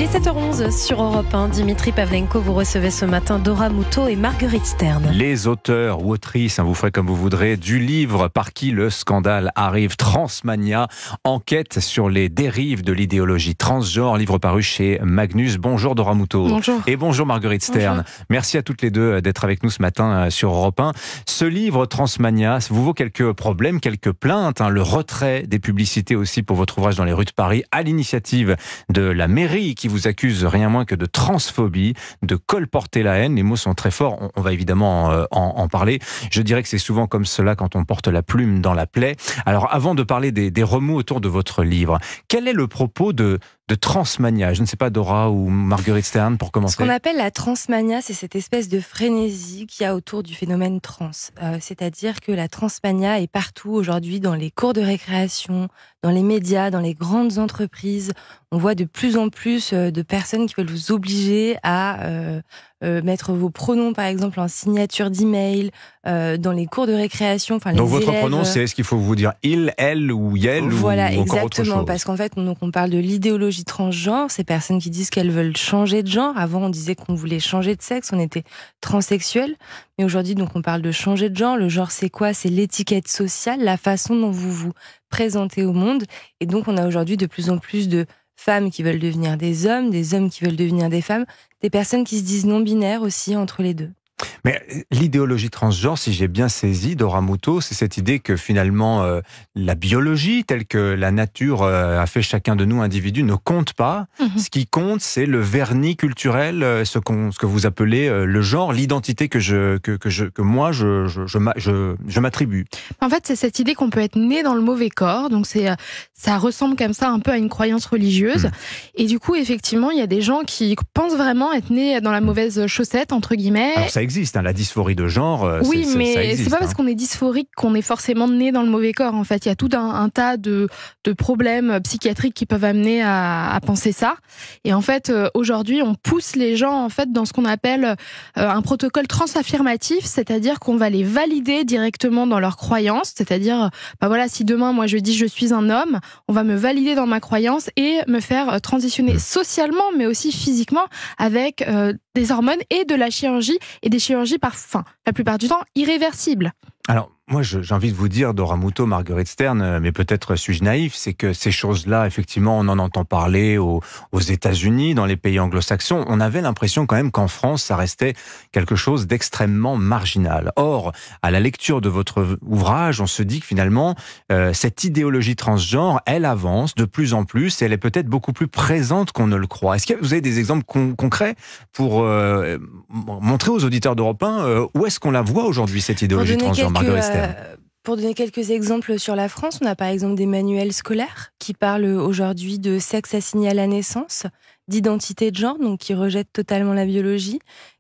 est 7h11 sur Europe 1. Dimitri Pavlenko, vous recevez ce matin Dora Muto et Marguerite Stern. Les auteurs ou autrices, vous ferez comme vous voudrez, du livre par qui le scandale arrive, Transmania, enquête sur les dérives de l'idéologie transgenre, livre paru chez Magnus. Bonjour Dora Muto. Bonjour. Et bonjour Marguerite Stern. Bonjour. Merci à toutes les deux d'être avec nous ce matin sur Europe 1. Ce livre Transmania, vous vaut quelques problèmes, quelques plaintes, le retrait des publicités aussi pour votre ouvrage dans les rues de Paris, à l'initiative de la mairie qui vous accuse rien moins que de transphobie, de colporter la haine. Les mots sont très forts, on va évidemment en parler. Je dirais que c'est souvent comme cela quand on porte la plume dans la plaie. Alors avant de parler des remous autour de votre livre, quel est le propos de Transmania? Je ne sais pas, Dora ou Marguerite Stern, pour commencer. Ce qu'on appelle la transmania, c'est cette espèce de frénésie qu'il y a autour du phénomène trans. C'est-à-dire que la transmania est partout aujourd'hui, dans les cours de récréation, dans les médias, dans les grandes entreprises. On voit de plus en plus de personnes qui veulent vous obliger à mettre vos pronoms, par exemple, en signature d'email, dans les cours de récréation. Enfin, donc les votre élèves, pronom, c'est est-ce qu'il faut vous dire il, elle ou yel voilà, ou encore autre exactement, chose? parce qu'en fait, donc, on parle de l'idéologie transgenre, ces personnes qui disent qu'elles veulent changer de genre. Avant, on disait qu'on voulait changer de sexe, on était transsexuel. Mais aujourd'hui, donc, on parle de changer de genre. Le genre, c'est quoi? C'est l'étiquette sociale, la façon dont vous vous présentez au monde. Et donc, on a aujourd'hui de plus en plus de femmes qui veulent devenir des hommes qui veulent devenir des femmes, des personnes qui se disent non-binaires aussi entre les deux. Mais l'idéologie transgenre, si j'ai bien saisi, Dora Muto, c'est cette idée que finalement la biologie, telle que la nature a fait chacun de nous individus, ne compte pas. Ce qui compte, c'est le vernis culturel, ce que vous appelez le genre, l'identité que moi je m'attribue. En fait, c'est cette idée qu'on peut être né dans le mauvais corps. Donc ça ressemble comme ça un peu à une croyance religieuse. Et du coup, effectivement, il y a des gens qui pensent vraiment être nés dans la mauvaise chaussette, entre guillemets. Alors ça existe, la dysphorie de genre. Oui, mais ça existe, c'est pas parce qu'on est dysphorique qu'on est forcément né dans le mauvais corps. En fait, il y a tout un tas de problèmes psychiatriques qui peuvent amener à penser ça. Et en fait, aujourd'hui, on pousse les gens en fait dans ce qu'on appelle un protocole transaffirmatif, c'est-à-dire qu'on va les valider directement dans leurs croyances. C'est-à-dire, voilà, si demain moi je dis je suis un homme, on va me valider dans ma croyance et me faire transitionner socialement, mais aussi physiquement avec des hormones et de la chirurgie, et des chirurgies la plupart du temps irréversibles. Alors, moi, j'ai envie de vous dire, Dora Muto, Marguerite Stern, mais peut-être suis-je naïf, c'est que ces choses-là, effectivement, on en entend parler aux États-Unis, dans les pays anglo-saxons. On avait l'impression quand même qu'en France, ça restait quelque chose d'extrêmement marginal. Or, à la lecture de votre ouvrage, on se dit que finalement, cette idéologie transgenre, elle avance de plus en plus, et elle est peut-être beaucoup plus présente qu'on ne le croit. Est-ce que vous avez des exemples concrets pour montrer aux auditeurs d'Europe 1 où est-ce qu'on la voit aujourd'hui, cette idéologie transgenre, Marguerite Stern? Pour donner quelques exemples sur la France, on a par exemple des manuels scolaires qui parlent aujourd'hui de sexe assigné à la naissance, d'identité de genre, donc qui rejettent totalement la biologie,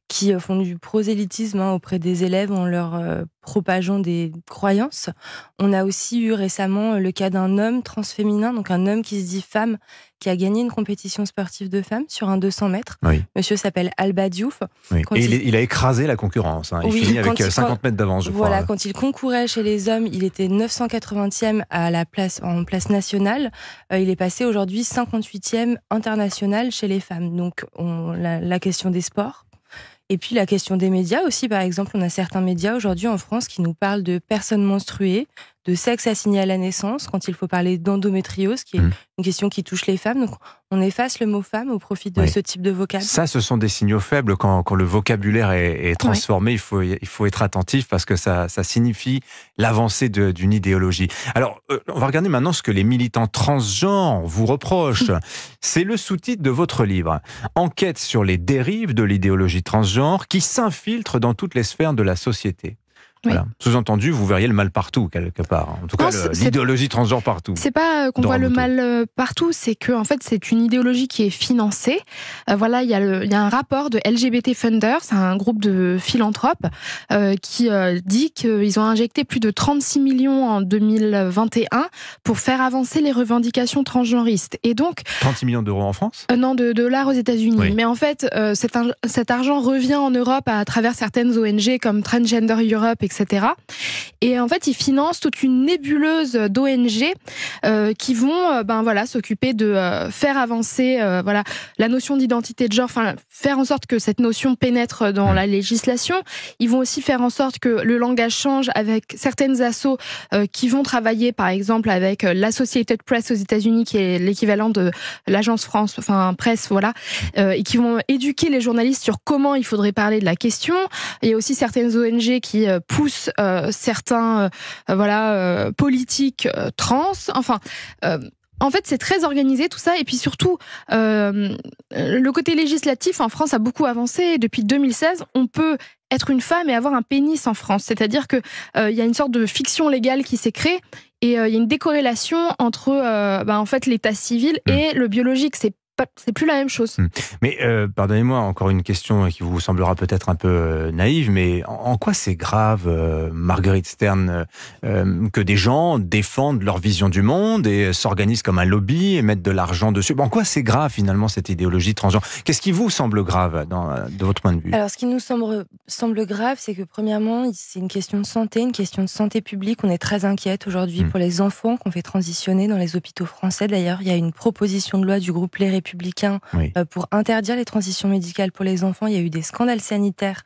qui font du prosélytisme auprès des élèves en leur propageant des croyances. On a aussi eu récemment le cas d'un homme transféminin, donc un homme qui se dit femme, qui a gagné une compétition sportive de femmes sur un 200 mètres. Oui. Monsieur s'appelle Alba Diouf. Oui. Et il a écrasé la concurrence. Il finit avec 50 mètres d'avance, je crois. Voilà, quand il concourait chez les hommes, il était 980e en place nationale. Il est passé aujourd'hui 58e international chez les femmes. Donc, la question des sports. Et puis la question des médias aussi, par exemple, on a certains médias aujourd'hui en France qui nous parlent de personnes menstruées, de sexe assigné à la naissance, quand il faut parler d'endométriose, qui est une question qui touche les femmes. Donc on efface le mot femme au profit de ce type de vocable. Ça, ce sont des signaux faibles. Quand le vocabulaire est transformé, il faut être attentif parce que ça signifie l'avancée d'une idéologie. Alors, on va regarder maintenant ce que les militants transgenres vous reprochent. C'est le sous-titre de votre livre. Enquête sur les dérives de l'idéologie transgenre qui s'infiltre dans toutes les sphères de la société. Voilà. Sous-entendu, vous verriez le mal partout, quelque part. En tout cas, l'idéologie transgenre partout. C'est pas qu'on voit le mal partout, c'est que en fait, c'est une idéologie qui est financée. Voilà, il y a un rapport de LGBT Funders, c'est un groupe de philanthropes, qui dit qu'ils ont injecté plus de 36 millions en 2021 pour faire avancer les revendications transgenristes. Et donc 36 millions d'euros en France ? Non, de dollars aux États-Unis. Oui. Mais en fait, cet argent revient en Europe à travers certaines ONG comme Transgender Europe, etc. etc. Et en fait, ils financent toute une nébuleuse d'ONG qui vont s'occuper de faire avancer la notion d'identité de genre, faire en sorte que cette notion pénètre dans la législation. Ils vont aussi faire en sorte que le langage change avec certaines assos qui vont travailler par exemple avec l'Associated Press aux États-Unis, qui est l'équivalent de l'agence France, presse, et qui vont éduquer les journalistes sur comment il faudrait parler de la question. Il y a aussi certaines ONG qui poussent certains politiques trans. En fait, c'est très organisé tout ça, et puis surtout, le côté législatif en France a beaucoup avancé. Depuis 2016, on peut être une femme et avoir un pénis en France, c'est-à-dire que il y a une sorte de fiction légale qui s'est créée, et il y a une décorrélation entre l'état civil et le biologique. C'est plus la même chose. Mais pardonnez-moi, encore une question qui vous semblera peut-être un peu naïve, mais en quoi c'est grave, Marguerite Stern, que des gens défendent leur vision du monde et s'organisent comme un lobby et mettent de l'argent dessus? En quoi c'est grave finalement cette idéologie transgenre? Qu'est-ce qui vous semble grave de votre point de vue? Alors, ce qui nous semble grave, c'est que premièrement, c'est une question de santé publique. On est très inquiète aujourd'hui pour les enfants qu'on fait transitionner dans les hôpitaux français. D'ailleurs, il y a une proposition de loi du groupe Les Républicains pour interdire les transitions médicales pour les enfants. Il y a eu des scandales sanitaires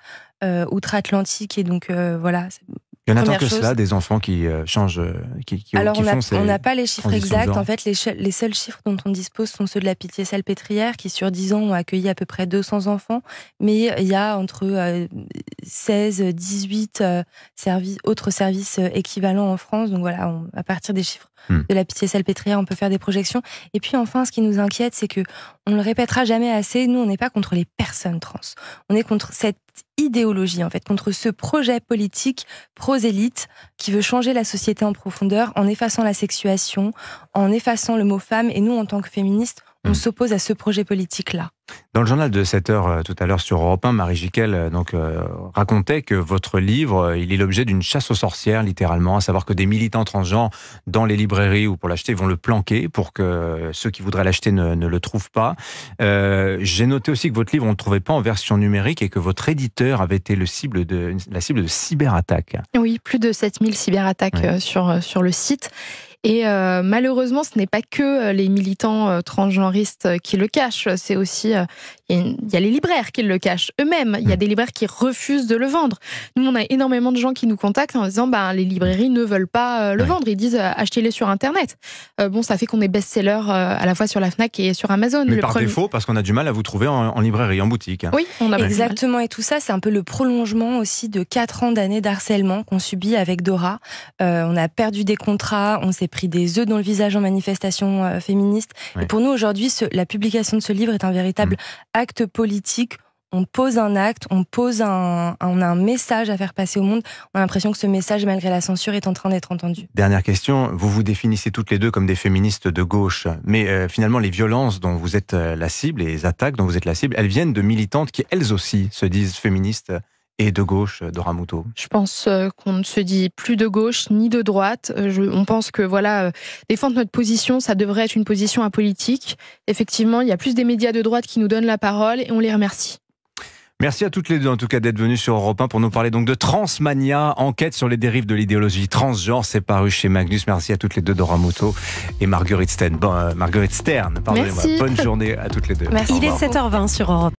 outre-Atlantique, et donc Il y en a tant que cela, des enfants qui changent, qui font ces... On n'a pas les chiffres exacts. En fait, les seuls chiffres dont on dispose sont ceux de la Pitié-Salpêtrière, qui sur 10 ans ont accueilli à peu près 200 enfants. Mais il y a entre 16, 18 autres services équivalents en France. Donc à partir des chiffres de la Pitié-Salpêtrière, on peut faire des projections. Et puis enfin, ce qui nous inquiète, c'est que on le répétera jamais assez. Nous, on n'est pas contre les personnes trans. On est contre cette idéologie, en fait, contre ce projet politique prosélyte qui veut changer la société en profondeur en effaçant la sexuation, en effaçant le mot femme. Et nous, en tant que féministes, on s'oppose à ce projet politique-là. Dans le journal de 7h tout à l'heure sur Europe 1, Marie Jiquel racontait que votre livre, il est l'objet d'une chasse aux sorcières, littéralement, à savoir que des militants transgenres dans les librairies ou pour l'acheter vont le planquer pour que ceux qui voudraient l'acheter ne le trouvent pas. J'ai noté aussi que votre livre, on ne le trouvait pas en version numérique et que votre éditeur avait été la cible de cyberattaques. Oui, plus de 7000 cyberattaques sur le site. Et malheureusement, ce n'est pas que les militants transgenristes qui le cachent, c'est aussi il y a les libraires qui le cachent eux-mêmes. Il y a des libraires qui refusent de le vendre. Nous, on a énormément de gens qui nous contactent en disant les librairies ne veulent pas le vendre. Ils disent achetez-les sur Internet. Ça fait qu'on est best-seller à la fois sur la Fnac et sur Amazon. Mais par défaut, parce qu'on a du mal à vous trouver en librairie, en boutique. Oui, on a exactement. Et tout ça, c'est un peu le prolongement aussi de 4 ans d'années d'harcèlement qu'on subit avec Dora. On a perdu des contrats, on s'est pris des œufs dans le visage en manifestation féministe. Et pour nous, aujourd'hui, la publication de ce livre est un véritable acte politique. On pose un acte, on a un message à faire passer au monde. On a l'impression que ce message, malgré la censure, est en train d'être entendu. Dernière question, vous vous définissez toutes les deux comme des féministes de gauche, mais finalement les violences dont vous êtes la cible, les attaques dont vous êtes la cible, elles viennent de militantes qui elles aussi se disent féministes et de gauche, Dora Muto. Je pense qu'on ne se dit plus de gauche ni de droite. On pense que défendre notre position, ça devrait être une position apolitique. Effectivement, il y a plus des médias de droite qui nous donnent la parole et on les remercie. Merci à toutes les deux, en tout cas, d'être venues sur Europe 1 pour nous parler donc de Transmania, enquête sur les dérives de l'idéologie transgenre. C'est paru chez Magnus. Merci à toutes les deux, Dora Muto et Marguerite Stern. Pardonnez-moi. Bonne journée à toutes les deux. Merci. Il est 7h20 sur Europe 1.